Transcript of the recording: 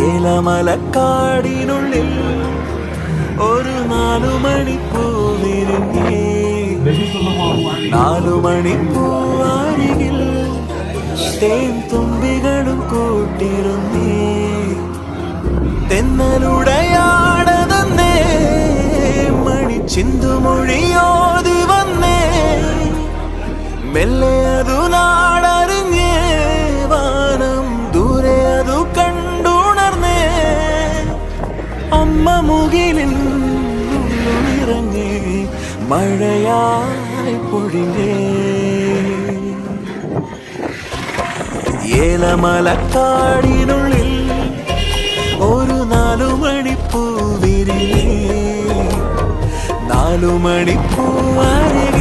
ഏലമലക്കാടിനുള്ളിൽ ഒരു 4 മണിപ്പൂ വിരിഞ്ഞേ, 4 മണിപ്പൂവാരികിൽ തേൻ തുമ്പികളും കൂട്ടിരുന്നേ. തെന്നലുടയാടതന്നേ മണിച്ചിന്തുമൊഴിയോതി വന്നേ, മെല്ലെ അതു നാടറിഞ്ഞേ, വാനം ദൂരെ അതു കണ്ടുണർന്നേ. അമ്മ മുകിലിൽ നിറഞ്ഞേ, മഴയായി പൊഴിഞ്ഞേ. ഏലമലക്കാടിനുള്ളിൽ ഒരു 4 മണിപ്പൂ വിരിഞ്ഞേ, 4 മണിപ്പൂവാരികിൽ